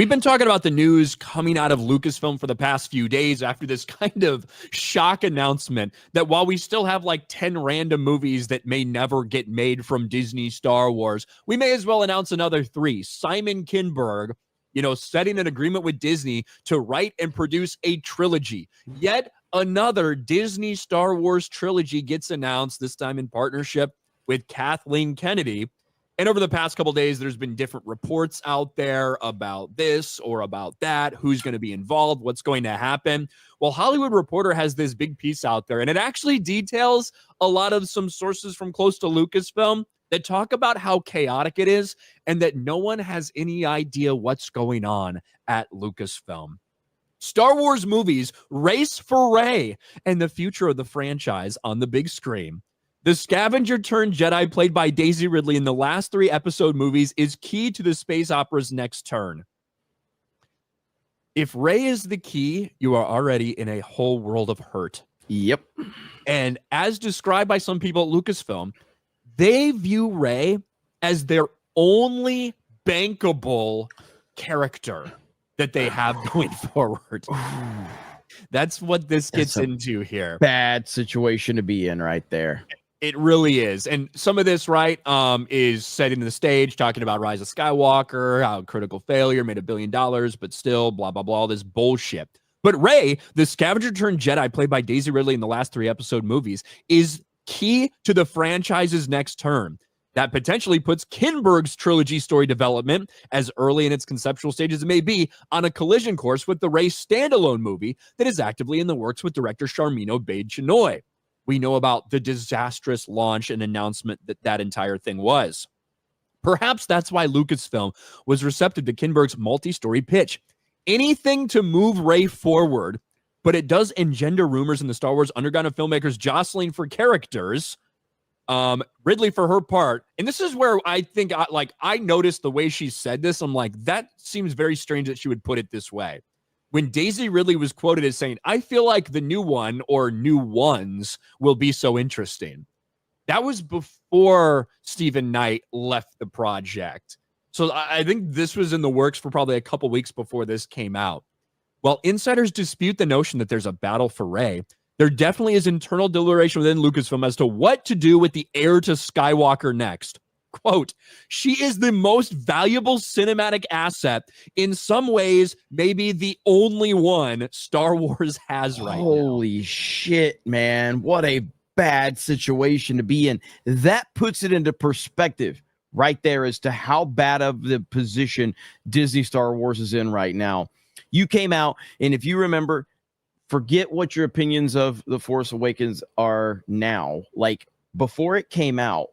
We've been talking about the news coming out of Lucasfilm for the past few days after this kind of shock announcement that while we still have like 10 random movies that may never get made from Disney Star Wars, we may as well announce another 3. Simon Kinberg, setting an agreement with Disney to write and produce a trilogy. Yet another Disney Star Wars trilogy gets announced, this time in partnership with Kathleen Kennedy. And over the past couple days, there's been different reports out there about this or about that, who's going to be involved, what's going to happen. Well, Hollywood Reporter has this big piece out there, and it actually details a lot of some sources from close to Lucasfilm that talk about how chaotic it is and that no one has any idea what's going on at Lucasfilm. Star Wars movies race for Rey and the future of the franchise on the big screen. The scavenger turned Jedi played by Daisy Ridley in the last 3 episode movies is key to the space opera's next turn. If Rey is the key, you are already in a whole world of hurt. Yep. And as described by some people at Lucasfilm, they view Rey as their only bankable character that they have going forward. That's what this gets into here. Bad situation to be in right there. It really is. And some of this, right, is setting the stage, talking about Rise of Skywalker, how critical failure made $1 billion, but still, blah, blah, blah, all this bullshit. But Rey, the scavenger turned Jedi played by Daisy Ridley in the last 3 episode movies, is key to the franchise's next turn. That potentially puts Kinberg's trilogy story development, as early in its conceptual stage as it may be, on a collision course with the Rey standalone movie that is actively in the works with director Sharmeen Obaid-Chinoy. We know about the disastrous launch and announcement that entire thing was. Perhaps that's why Lucasfilm was receptive to Kinberg's multi-story pitch. Anything to move Rey forward, but it does engender rumors in the Star Wars underground of filmmakers jostling for characters. Ridley, for her part, and this is where I think I noticed the way she said this. I'm like, that seems very strange that she would put it this way. When Daisy Ridley was quoted as saying, I feel like the new one or new ones will be so interesting. That was before Stephen Knight left the project. So I think this was in the works for probably a couple weeks before this came out. While insiders dispute the notion that there's a battle for Rey, there definitely is internal deliberation within Lucasfilm as to what to do with the heir to Skywalker next. Quote, she is the most valuable cinematic asset, in some ways, maybe the only one Star Wars has right now. Holy shit, man. What a bad situation to be in. That puts it into perspective right there as to how bad of the position Disney Star Wars is in right now. You came out, and if you remember, forget what your opinions of The Force Awakens are now. Like, before it came out,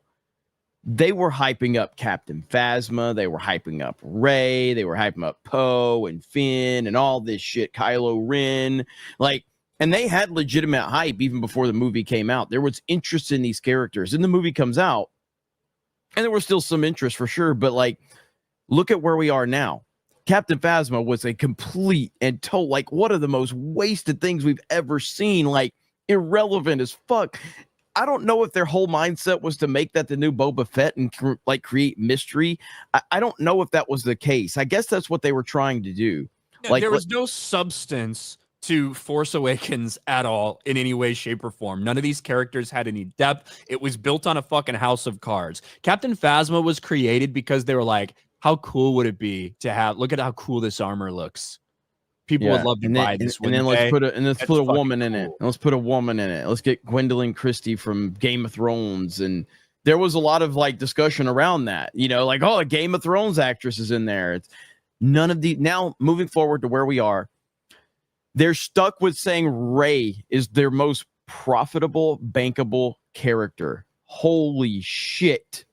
they were hyping up Captain Phasma. They were hyping up Rey. They were hyping up Poe and Finn and all this shit. Kylo Ren. And they had legitimate hype even before the movie came out. There was interest in these characters. And the movie comes out, and there was still some interest for sure. But, look at where we are now. Captain Phasma was a complete and total, one of the most wasted things we've ever seen. Irrelevant as fuck. I don't know if their whole mindset was to make that the new Boba Fett and create mystery. I don't know if that was the case. I guess that's what they were trying to do. No, there was no substance to Force Awakens at all in any way, shape, or form. None of these characters had any depth. It was built on a fucking house of cards. Captain Phasma was created because they were like, how cool would it be to have, look at how cool this armor looks. People would love to buy this. And then let's put a woman in it. Let's put a woman in it. Let's get Gwendolyn Christie from Game of Thrones. And there was a lot of discussion around that. A Game of Thrones actress is in there. It's none of the now moving forward to where we are. They're stuck with saying Rey is their most profitable, bankable character. Holy shit.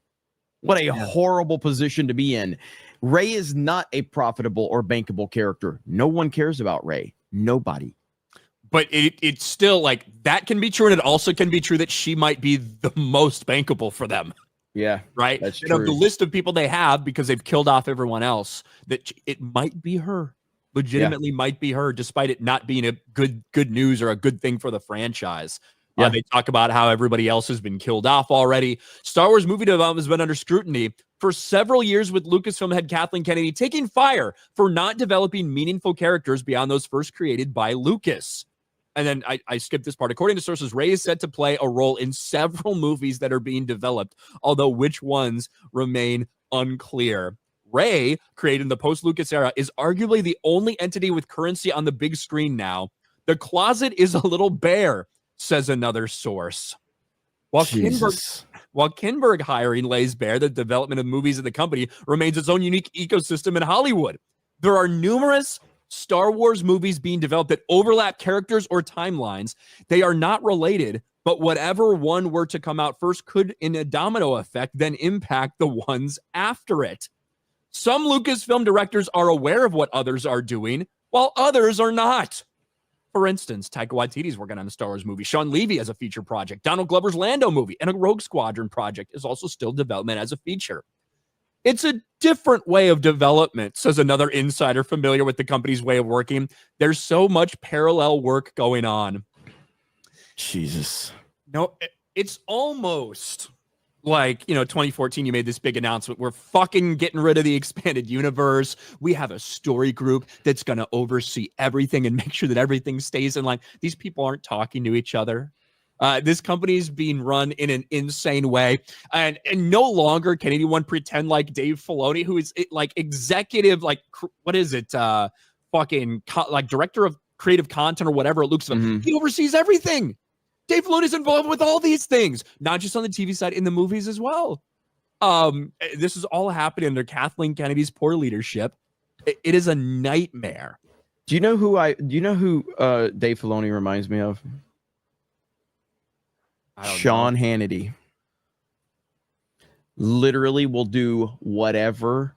What a horrible position to be in. Rey is not a profitable or bankable character. No one cares about Rey. Nobody. But it's still that can be true, and it also can be true that she might be the most bankable for them. Yeah. Right? That's and true. of the list of people they have, because they've killed off everyone else, that it might be her. Legitimately might be her, despite it not being a good news or a good thing for the franchise. They talk about how everybody else has been killed off already. Star Wars movie development has been under scrutiny For several years with Lucasfilm head Kathleen Kennedy taking fire for not developing meaningful characters beyond those first created by Lucas. And then I skipped this part. According to sources, Rey is set to play a role in several movies that are being developed, although which ones remain unclear. Rey, created in the post-Lucas era, is arguably the only entity with currency on the big screen now. The closet is a little bare, says another source. While Kinberg hiring lays bare the development of movies in the company remains its own unique ecosystem in Hollywood. There are numerous Star Wars movies being developed that overlap characters or timelines. They are not related, but whatever one were to come out first could, in a domino effect, then impact the ones after it. Some Lucasfilm directors are aware of what others are doing, while others are not. For instance, Taika Waititi's working on a Star Wars movie. Sean Levy has a feature project. Donald Glover's Lando movie and a Rogue Squadron project is also still development as a feature. It's a different way of development, says another insider familiar with the company's way of working. There's so much parallel work going on. Jesus. No, it's almost like, 2014, you made this big announcement. We're fucking getting rid of the expanded universe. We have a story group that's going to oversee everything and make sure that everything stays in line. These people aren't talking to each other. This company is being run in an insane way. And no longer can anyone pretend like Dave Filoni, who is like executive, like, what is it? Like director of creative content or whatever at Lucasfilm. Mm-hmm. He oversees everything. Dave Filoni is involved with all these things, not just on the TV side, in the movies as well. This is all happening under Kathleen Kennedy's poor leadership. It is a nightmare. Do you know who Dave Filoni reminds me of? Sean Hannity. Literally will do whatever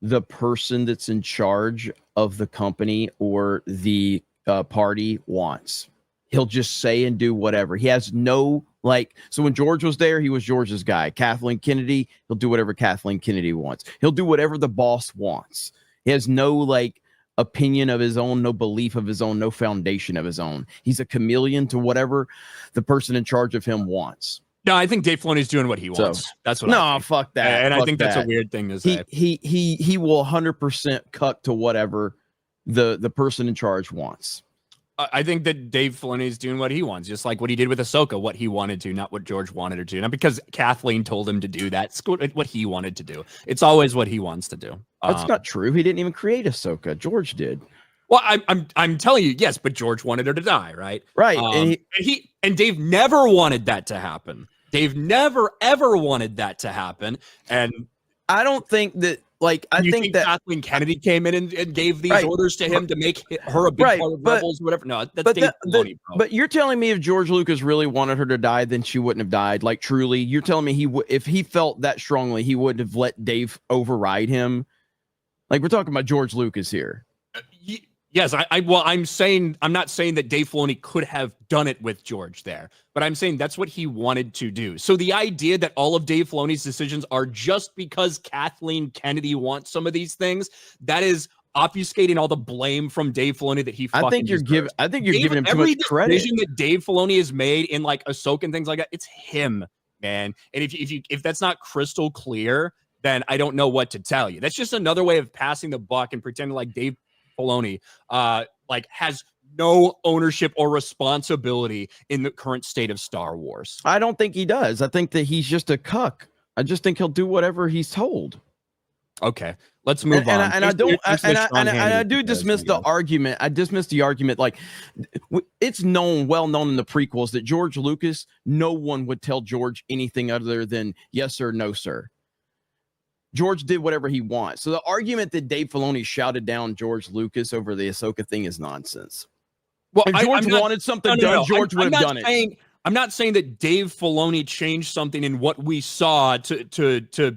the person that's in charge of the company or the party wants. He'll just say and do whatever. He has no, so when George was there, he was George's guy. Kathleen Kennedy, he'll do whatever Kathleen Kennedy wants. He'll do whatever the boss wants. He has no, opinion of his own, no belief of his own, no foundation of his own. He's a chameleon to whatever the person in charge of him wants. No, I think Dave Filoni's doing what he wants. That's what I think. Fuck that. And fuck I think that's a weird thing to say. He will 100% cut to whatever the person in charge wants. I think that Dave Filoni is doing what he wants, just like what he did with Ahsoka, what he wanted to, not what George wanted her to. Not because Kathleen told him to do that. It's what he wanted to do. It's always what he wants to do. That's not true. He didn't even create Ahsoka. George did. Well, I'm telling you, yes, but George wanted her to die, right? Right. And Dave never wanted that to happen. Dave never ever wanted that to happen. And I don't think that. I think that Kathleen Kennedy came in and gave these orders to him to make her a big part of Rebels, whatever. No, that's Dave Filoni, bro. But you're telling me if George Lucas really wanted her to die, then she wouldn't have died. Truly, you're telling me if he felt that strongly, he wouldn't have let Dave override him. We're talking about George Lucas here. Yes, I'm not saying that Dave Filoni could have done it with George there, but I'm saying that's what he wanted to do. So the idea that all of Dave Filoni's decisions are just because Kathleen Kennedy wants some of these things, that is obfuscating all the blame from Dave Filoni that he fucking I think you're giving him too much credit. Every decision that Dave Filoni has made in Ahsoka and things like that, it's him, man. And if that's not crystal clear, then I don't know what to tell you. That's just another way of passing the buck and pretending like Dave Filoni has no ownership or responsibility in the current state of Star Wars. I don't think he does. I think that he's just a cuck. I just think he'll do whatever he's told. Okay, let's move on. And I do dismiss the argument. I dismiss the argument. It's well known in the prequels that George Lucas, no one would tell George anything other than yes sir, no sir. George did whatever he wants. So the argument that Dave Filoni shouted down George Lucas over the Ahsoka thing is nonsense. Well, if George wanted something done, George would have done it. I'm not saying that Dave Filoni changed something in what we saw to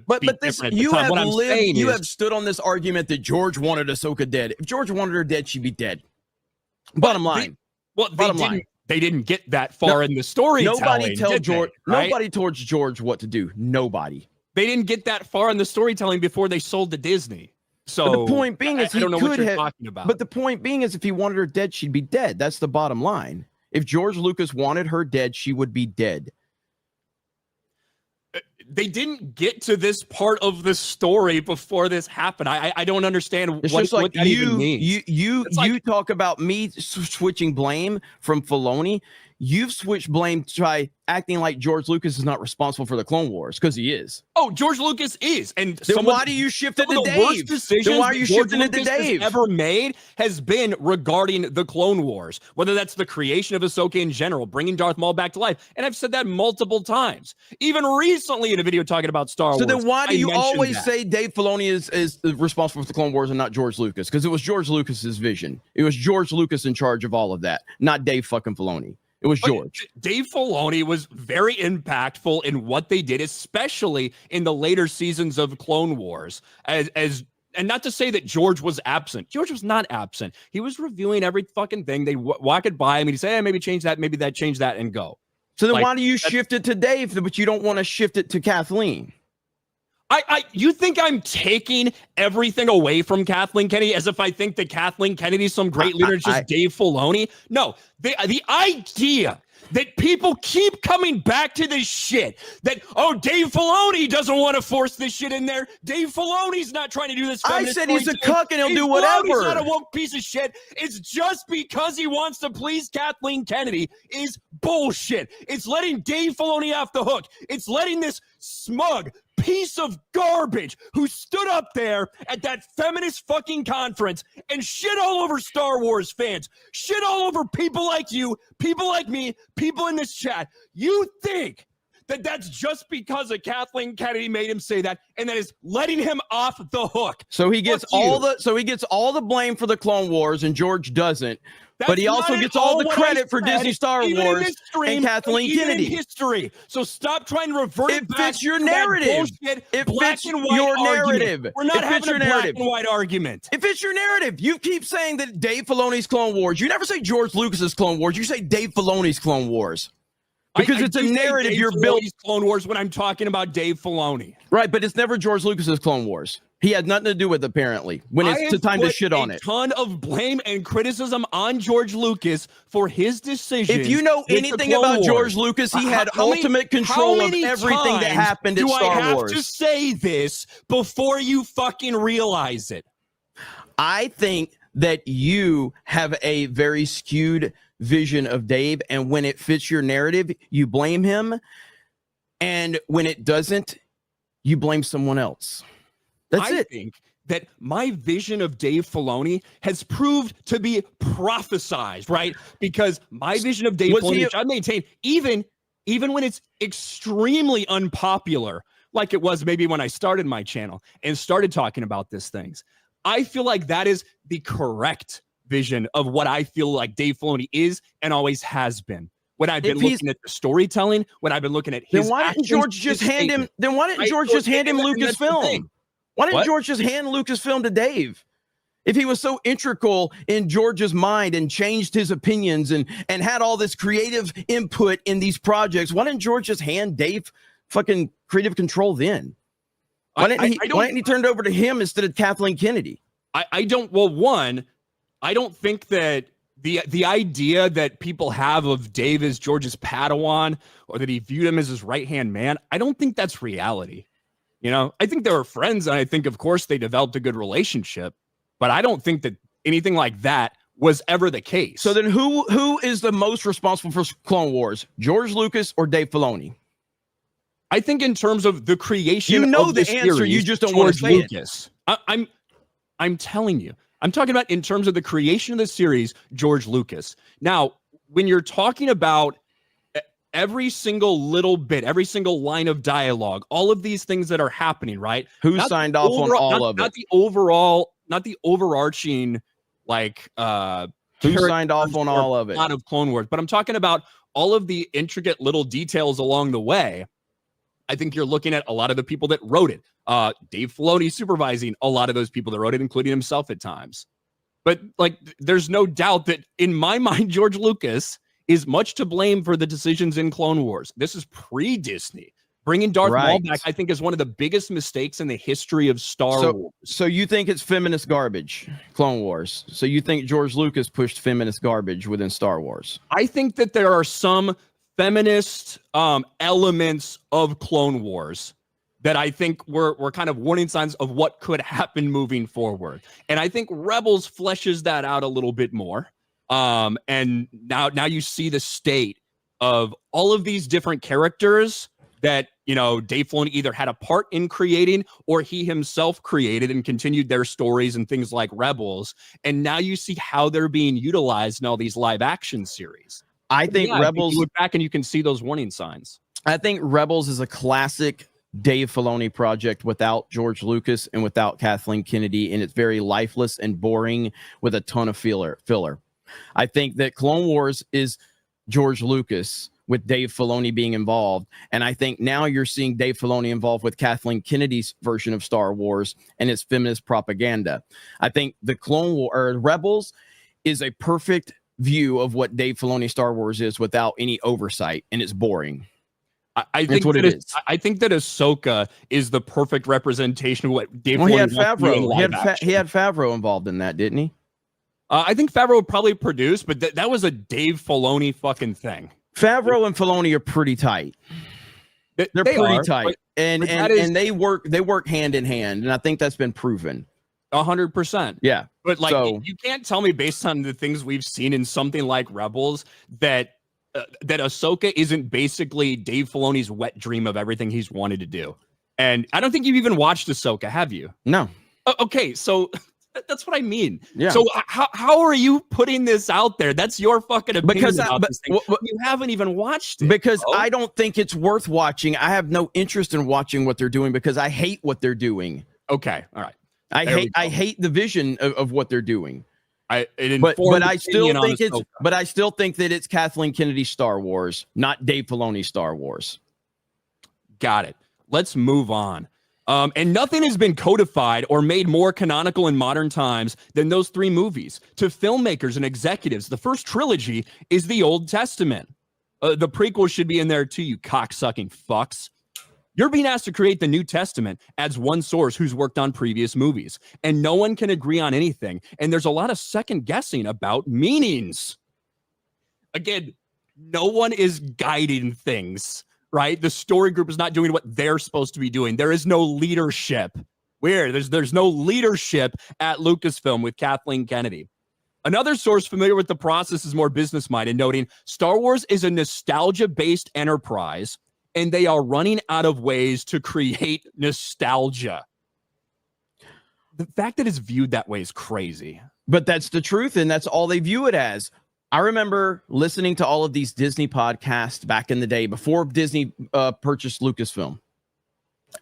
but this, you have lived, you have stood on this argument that George wanted Ahsoka dead. If George wanted her dead, she'd be dead. Bottom line. They didn't get that far in the storytelling. Nobody told George what to do. Nobody. They didn't get that far in the storytelling before they sold to Disney. So but the point being is I don't know what you're talking about. But the point being is if he wanted her dead, she'd be dead. That's the bottom line. If George Lucas wanted her dead, she would be dead. they didn't get to this part of the story before this happened. I don't understand It's what, just like what that even means. You talk about me switching blame from Filoni. You've switched blame by acting like George Lucas is not responsible for the Clone Wars, because he is. Oh, George Lucas is, and then why do you shift it to Dave? Then why are you shifting it to Dave? Ever made has been regarding the Clone Wars, whether that's the creation of Ahsoka in general, bringing Darth Maul back to life, and I've said that multiple times, even recently in a video talking about Star Wars. So then why do you always say Dave Filoni is responsible for the Clone Wars and not George Lucas? Because it was George Lucas's vision. It was George Lucas in charge of all of that, not Dave fucking Filoni. It was George. Dave Filoni was very impactful in what they did, especially in the later seasons of Clone Wars. And not to say that George was absent. George was not absent. He was reviewing every fucking thing. They walk it by him and he'd say, hey, maybe change that, maybe that, change that, and go. So then why do you shift it to Dave, but you don't want to shift it to Kathleen? You think I'm taking everything away from Kathleen Kennedy as if I think that Kathleen Kennedy is some great leader, just Dave Filoni? No, the idea that people keep coming back to this shit, that, oh, Dave Filoni doesn't want to force this shit in there. Dave Filoni's not trying to do this. I said he's a cuck and he'll do whatever. He's not a woke piece of shit. It's just because he wants to please Kathleen Kennedy is bullshit. It's letting Dave Filoni off the hook. It's letting this smug piece of garbage who stood up there at that feminist fucking conference and shit all over Star Wars fans, shit all over people like you, people like me, people in this chat. You think that that's just because of Kathleen Kennedy made him say that, and that is letting him off the hook. So he gets all the blame for the Clone Wars, and George doesn't. But he also gets all the credit for Disney Star Wars and Kathleen Kennedy. History. So stop trying to revert it back fits your narrative. It fits your narrative. We're not having a black and white argument. It fits your narrative. You keep saying that Dave Filoni's Clone Wars. You never say George Lucas's Clone Wars. You say Dave Filoni's Clone Wars. Because it's a narrative you're building. Clone Wars when I'm talking about Dave Filoni. Right, but it's never George Lucas's Clone Wars. He had nothing to do with it, apparently, when it's the time to shit on it. A ton of blame and criticism on George Lucas for his decision. If you know anything about George Lucas, he had ultimate control of everything that happened in Star Wars. Do I have to say this before you fucking realize it? I think that you have a very skewed vision of Dave, and when it fits your narrative, you blame him, and when it doesn't, you blame someone else. That's it. I think that my vision of Dave Filoni has proved to be prophesized, right? Because my vision of Dave Filoni, which I maintain, even when it's extremely unpopular, like it was maybe when I started my channel and started talking about these things, I feel like that is the correct vision of what I feel like Dave Filoni is and always has been. When I've been looking at the storytelling, when I've been looking at his then why didn't George just hand him? Then why didn't George just hand him Lucasfilm? Why didn't George just hand Lucasfilm to Dave? If he was so integral in George's mind and changed his opinions and had all this creative input in these projects, why didn't George just hand Dave fucking creative control then? Why didn't he turn it over to him instead of Kathleen Kennedy? I don't think that the idea that people have of Dave as George's Padawan or that he viewed him as his right-hand man, I don't think that's reality. You know, I think they were friends, and I think, of course, they developed a good relationship, but I don't think that anything like that was ever the case. So then who is the most responsible for Clone Wars, George Lucas or Dave Filoni? I think in terms of the creation of the answer, series, you just don't want to say Lucas. I'm telling you. I'm talking about in terms of the creation of the series, George Lucas. Now, when you're talking about every single little bit, every single line of dialogue, all of these things that are happening, right? Who signed off on all of it? Not the overarching, like, who signed off on all of it? A lot of Clone Wars, but I'm talking about all of the intricate little details along the way. I think you're looking at a lot of the people that wrote it. Dave Filoni supervising a lot of those people that wrote it, including himself at times. But like, there's no doubt that in my mind, George Lucas is much to blame for the decisions in Clone Wars. This is pre-Disney. Bringing Darth Maul back, I think, is one of the biggest mistakes in the history of Star Wars. So you think it's feminist garbage, Clone Wars? So you think George Lucas pushed feminist garbage within Star Wars? I think that there are some feminist elements of Clone Wars that I think were kind of warning signs of what could happen moving forward. And I think Rebels fleshes that out a little bit more. And now you see the state of all of these different characters that, you know, Dave Filoni either had a part in creating or he himself created and continued their stories and things like Rebels. And now you see how they're being utilized in all these live action series. I think Rebels, you look back and you can see those warning signs. I think Rebels is a classic Dave Filoni project without George Lucas and without Kathleen Kennedy, and it's very lifeless and boring with a ton of filler. I think that Clone Wars is George Lucas with Dave Filoni being involved, and I think now you're seeing Dave Filoni involved with Kathleen Kennedy's version of Star Wars and its feminist propaganda. I think the Clone War or Rebels is a perfect view of what Dave Filoni Star Wars is without any oversight, and it's boring. I think what it is. I think that Ahsoka is the perfect representation of what Dave Filoni he had wants to do in Favreau. live He had Favreau involved in that, didn't he? I think Favreau probably produced, but that was a Dave Filoni fucking thing. Favreau and Filoni are pretty tight. They're pretty tight, and they work hand in hand, and I think that's been proven. 100%. Yeah, but like you can't tell me based on the things we've seen in something like Rebels that Ahsoka isn't basically Dave Filoni's wet dream of everything he's wanted to do. And I don't think you've even watched Ahsoka, have you? No. Okay, so that's what I mean. Yeah. So how are you putting this out there? That's your fucking opinion about this thing. You haven't even watched it. Because I don't think it's worth watching. I have no interest in watching what they're doing because I hate what they're doing. Okay, all right. I hate the vision of what they're doing. But I still think that it's Kathleen Kennedy's Star Wars, not Dave Filoni's Star Wars. Got it. Let's move on. And nothing has been codified or made more canonical in modern times than those three movies. To filmmakers and executives, the first trilogy is the Old Testament. The prequel should be in there too, you cocksucking fucks. You're being asked to create the New Testament as one source who's worked on previous movies, and no one can agree on anything. And there's a lot of second guessing about meanings. Again, no one is guiding things, right? The story group is not doing what they're supposed to be doing. There is no leadership. Weird. There's no leadership at Lucasfilm with Kathleen Kennedy. Another source familiar with the process is more business-minded, noting Star Wars is a nostalgia-based enterprise, and they are running out of ways to create nostalgia. The fact that it's viewed that way is crazy. But that's the truth, and that's all they view it as. I remember listening to all of these Disney podcasts back in the day before Disney purchased Lucasfilm.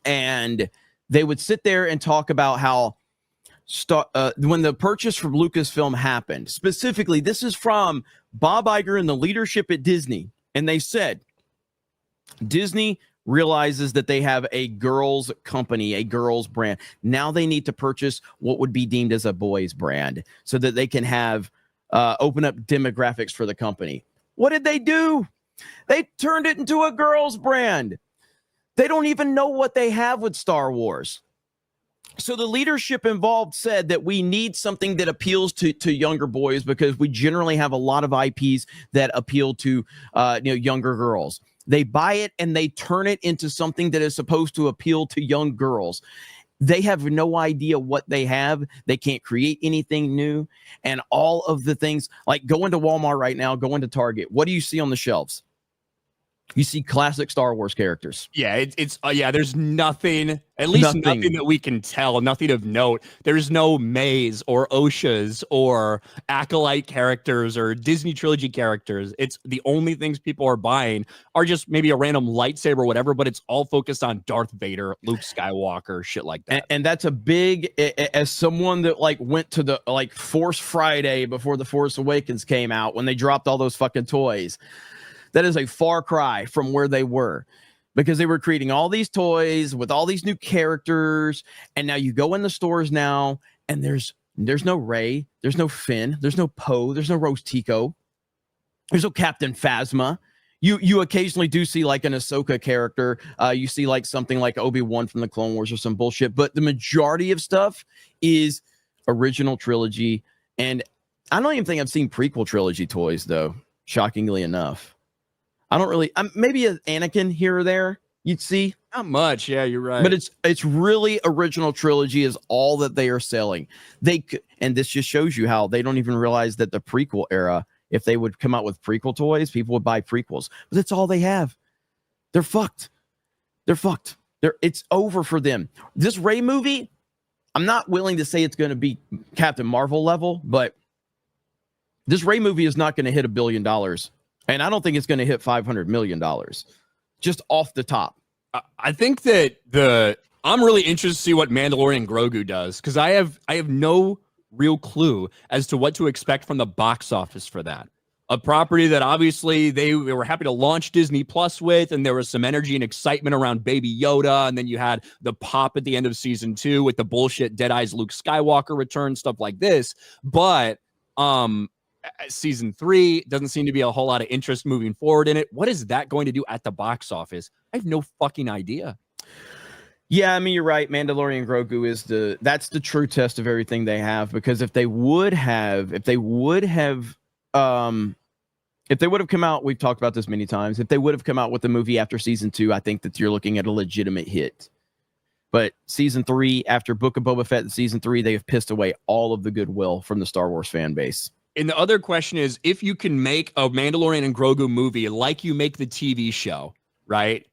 And they would sit there and talk about how when the purchase from Lucasfilm happened, specifically, this is from Bob Iger and the leadership at Disney. And they said, Disney realizes that they have a girls company, a girls brand. Now they need to purchase what would be deemed as a boys brand so that they can have open up demographics for the company. What did they do? They turned it into a girls brand. They don't even know what they have with Star Wars. So the leadership involved said that we need something that appeals to younger boys because we generally have a lot of IPs that appeal to younger girls. They buy it and they turn it into something that is supposed to appeal to young girls. They have no idea what they have. They can't create anything new. And all of the things, like go into Walmart right now, go into Target. What do you see on the shelves? You see classic Star Wars characters. Yeah, there's nothing, at least nothing that we can tell, nothing of note. There's no Mays or Oshas or Acolyte characters or Disney trilogy characters. It's the only things people are buying are just maybe a random lightsaber or whatever, but it's all focused on Darth Vader, Luke Skywalker, shit like that. And that's a big, as someone that like went to the like Force Friday before The Force Awakens came out, when they dropped all those fucking toys. That is a far cry from where they were, because they were creating all these toys with all these new characters. And now you go in the stores now and there's no Rey, there's no Finn, there's no Poe, there's no Rose Tico, there's no Captain Phasma. You occasionally do see like an Ahsoka character. You see like something like Obi-Wan from the Clone Wars or some bullshit. But the majority of stuff is original trilogy. And I don't even think I've seen prequel trilogy toys, though, shockingly enough. I don't really, maybe an Anakin here or there, You'd see. Not much. Yeah, you're right. But it's really original trilogy is all that they are selling. And this just shows you how they don't even realize that the prequel era, if they would come out with prequel toys, people would buy prequels. But that's all they have. They're fucked. It's over for them. This Rey movie, I'm not willing to say it's going to be Captain Marvel level, but this Rey movie is not going to hit $1 billion. And I don't think it's going to hit $500 million. Just off the top. I think that I'm really interested to see what Mandalorian Grogu does, because I have no real clue as to what to expect from the box office for that. A property that obviously they were happy to launch Disney Plus with, and there was some energy and excitement around Baby Yoda, and then you had the pop at the end of season 2 with the bullshit Dead Eyes Luke Skywalker return, stuff like this. But season 3 doesn't seem to be a whole lot of interest moving forward in it. What is that going to do at the box office? I have no fucking idea. Yeah, I mean, you're right. Mandalorian Grogu that's the true test of everything they have, because if they would have come out, we've talked about this many times, if they would have come out with the movie after season 2, I think that you're looking at a legitimate hit. But season 3, after Book of Boba Fett and season 3, they have pissed away all of the goodwill from the Star Wars fan base. And the other question is, if you can make a Mandalorian and Grogu movie like you make the TV show, right?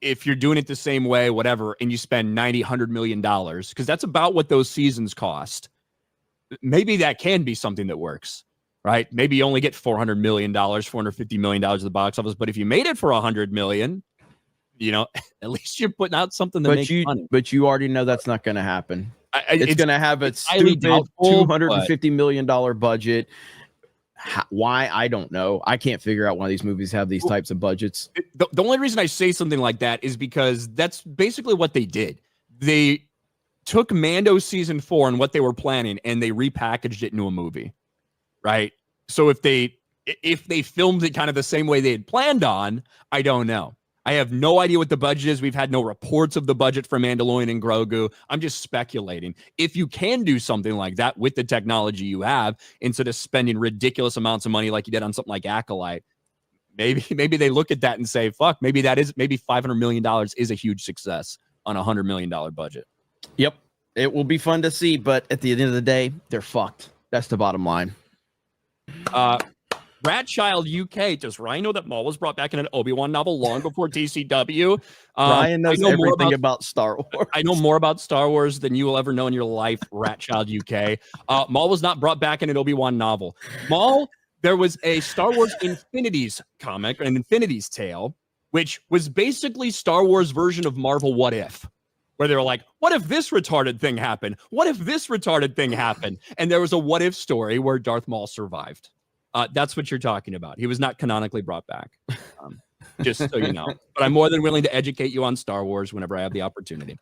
If you're doing it the same way, whatever, and you spend $100 million, because that's about what those seasons cost, maybe that can be something that works, right? Maybe you only get $400 million, $450 million at the box office, but if you made it for $100 million, at least you're putting out something that makes money. But you already know that's not going to happen. It's going to have a stupid doubtful, $250 million budget. Why? I don't know. I can't figure out why these movies have these types of budgets. The only reason I say something like that is because that's basically what they did. They took Mando season 4 and what they were planning, and they repackaged it into a movie, right? So if they filmed it kind of the same way they had planned on, I don't know. I have no idea what the budget is. We've had no reports of the budget for Mandalorian and Grogu. I'm just speculating. If you can do something like that with the technology you have, instead of spending ridiculous amounts of money like you did on something like Acolyte, maybe they look at that and say, fuck, maybe $500 million is a huge success on a $100 million budget. Yep. It will be fun to see, but at the end of the day, they're fucked. That's the bottom line. Ratchild UK, does Ryan know that Maul was brought back in an Obi-Wan novel long before TCW? Ryan knows everything about Star Wars. I know more about Star Wars than you will ever know in your life, Ratchild UK. Maul was not brought back in an Obi-Wan novel. Maul, there was a Star Wars Infinities comic, an Infinities Tale, which was basically Star Wars version of Marvel What If, where they were like, what if this retarded thing happened? What if this retarded thing happened? And there was a what if story where Darth Maul survived. That's what you're talking about. He was not canonically brought back, just so you know. But I'm more than willing to educate you on Star Wars whenever I have the opportunity.